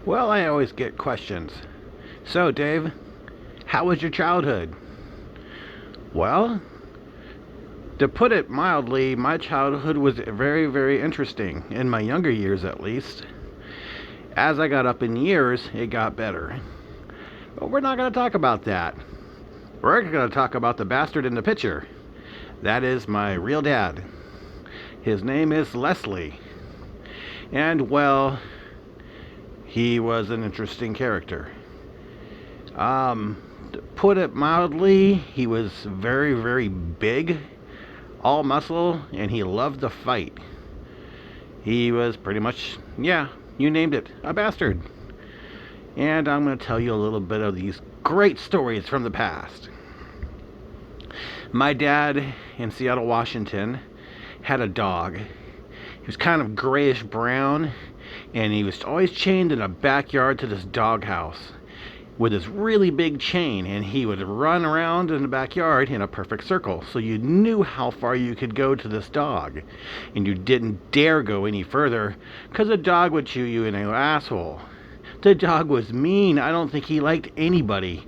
Well, I always get questions. So, Dave, how was your childhood? Well, to put it mildly, my childhood was very, very interesting, in my younger years at least. As I got up in years, it got better. But we're not going to talk about that. We're going to talk about the bastard in the picture. That is my real dad. His name is Leslie. And, well, he was an interesting character. To put it mildly, he was very, very big, all muscle, and he loved to fight. He was pretty much, yeah, you named it, a bastard. And I'm going to tell you a little bit of these great stories from the past. My dad in Seattle, Washington, had a dog. He was kind of grayish brown, and he was always chained in a backyard to this doghouse with this really big chain, and he would run around in the backyard in a perfect circle, so you knew how far you could go to this dog, and you didn't dare go any further because the dog would chew you in an asshole. The dog was mean. I don't think he liked anybody,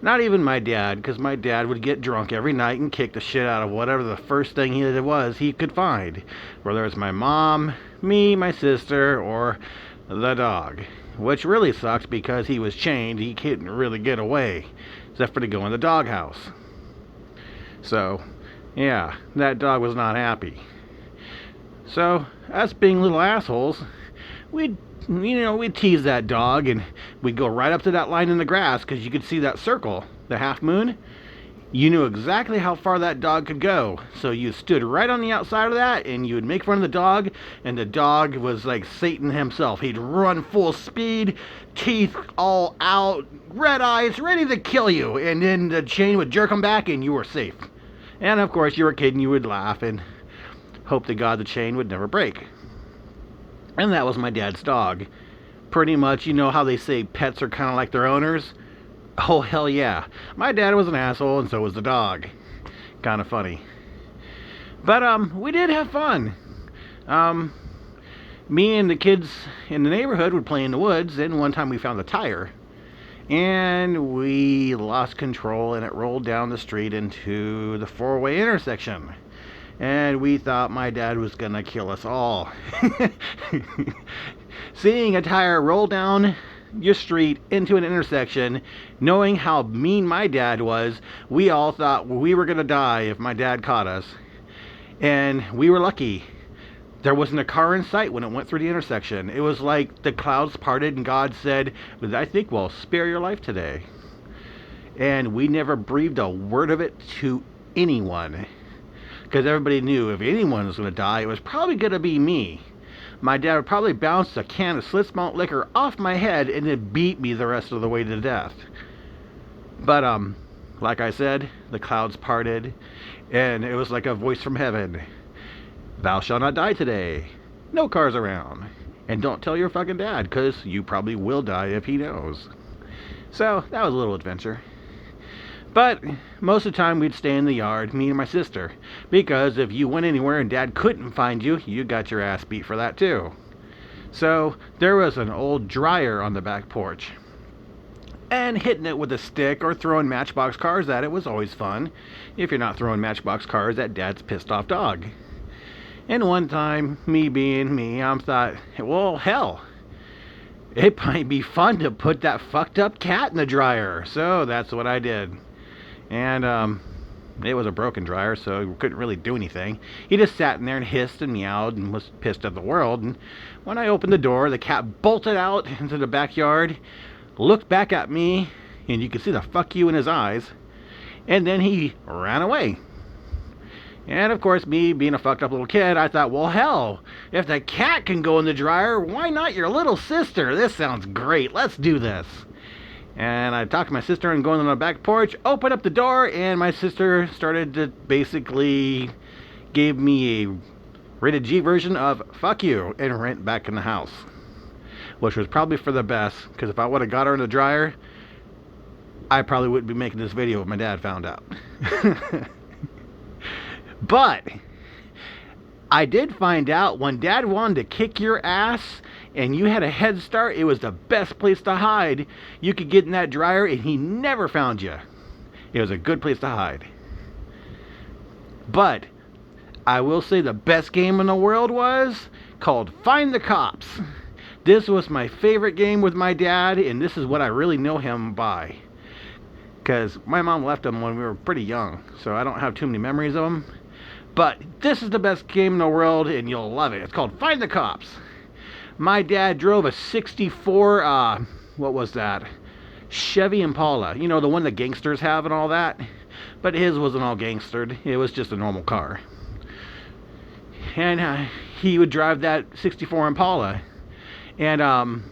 not even my dad, because my dad would get drunk every night and kick the shit out of whatever the first thing he could find, whether it was my mom, me, my sister, or the dog. Which really sucks because he was chained. He couldn't really get away, except for to go in the doghouse. So, yeah, that dog was not happy. So, us being little assholes, we'd tease that dog, and we'd go right up to that line in the grass because you could see that circle, the half moon. You knew exactly how far that dog could go. So you stood right on the outside of that, and you would make fun of the dog, and the dog was like Satan himself. He'd run full speed, teeth all out, red eyes, ready to kill you, and then the chain would jerk him back, and you were safe. And of course, you were a kid, and you would laugh and hope to God the chain would never break. And that was my dad's dog. Pretty much, you know how they say pets are kind of like their owners? Oh, hell yeah. My dad was an asshole, and so was the dog. Kind of funny. But, we did have fun. Me and the kids in the neighborhood would play in the woods, and one time we found a tire. And we lost control, and it rolled down the street into the four-way intersection. And we thought my dad was gonna kill us all. Seeing a tire roll down your street into an intersection, knowing how mean my dad was, we all thought we were gonna die if my dad caught us. And we were lucky. There wasn't a car in sight when it went through the intersection. It was like the clouds parted and God said, I think we'll spare your life today. And we never breathed a word of it to anyone, because everybody knew if anyone was going to die, it was probably going to be me. My dad would probably bounce a can of Slits malt liquor off my head and then beat me the rest of the way to death. But, like I said, the clouds parted, and it was like a voice from heaven. Thou shalt not die today. No cars around. And don't tell your fucking dad, because you probably will die if he knows. So, that was a little adventure. But most of the time we'd stay in the yard, me and my sister, because if you went anywhere and Dad couldn't find you, you got your ass beat for that too. So there was an old dryer on the back porch, and hitting it with a stick or throwing matchbox cars at it was always fun, if you're not throwing matchbox cars at Dad's pissed off dog. And one time, me being me, I thought, well, hell, it might be fun to put that fucked up cat in the dryer. So that's what I did. And it was a broken dryer, so he couldn't really do anything. He just sat in there and hissed and meowed and was pissed at the world. And when I opened the door, the cat bolted out into the backyard, looked back at me, and you could see the fuck you in his eyes, and then he ran away. And of course, me being a fucked up little kid, I thought, well, hell, if the cat can go in the dryer, why not your little sister? This sounds great. Let's do this. And I talked to my sister and going on the back porch, opened up the door, and my sister started to basically give me a rated G version of fuck you and went back in the house. Which was probably for the best, because if I would have got her in the dryer, I probably wouldn't be making this video if my dad found out. But I did find out when Dad wanted to kick your ass and you had a head start, it was the best place to hide. You could get in that dryer and he never found you. It was a good place to hide. But I will say the best game in the world was called Find the Cops. This was my favorite game with my dad, and this is what I really know him by. Because my mom left him when we were pretty young, so I don't have too many memories of him. But this is the best game in the world, and you'll love it. It's called Find the Cops. My dad drove a 64, what was that? Chevy Impala. You know, the one the gangsters have and all that. But his wasn't all gangstered. It was just a normal car. And he would drive that 64 Impala. And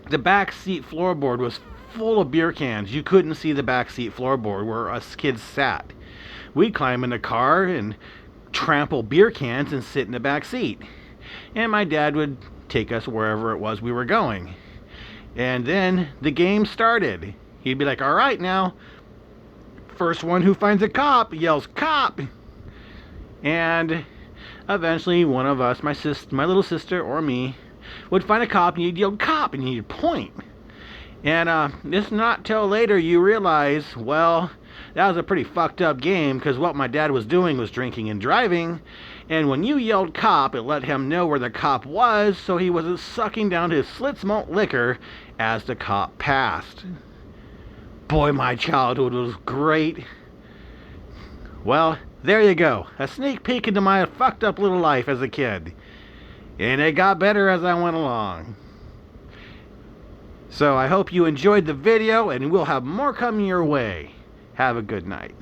the back seat floorboard was full of beer cans. You couldn't see the back seat floorboard where us kids sat. We'd climb in the car and trample beer cans and sit in the back seat. And my dad would take us wherever it was we were going. And then the game started. He'd be like, all right, now, first one who finds a cop yells, cop! And eventually one of us, my little sister or me, would find a cop and you'd yell, cop! And you'd point. And it's not till later you realize, well, that was a pretty fucked up game, because what my dad was doing was drinking and driving, and when you yelled cop, it let him know where the cop was, so he wasn't sucking down his Slits malt liquor as the cop passed. Boy, my childhood was great. Well, there you go. A sneak peek into my fucked up little life as a kid. And it got better as I went along. So I hope you enjoyed the video, and we'll have more coming your way. Have a good night.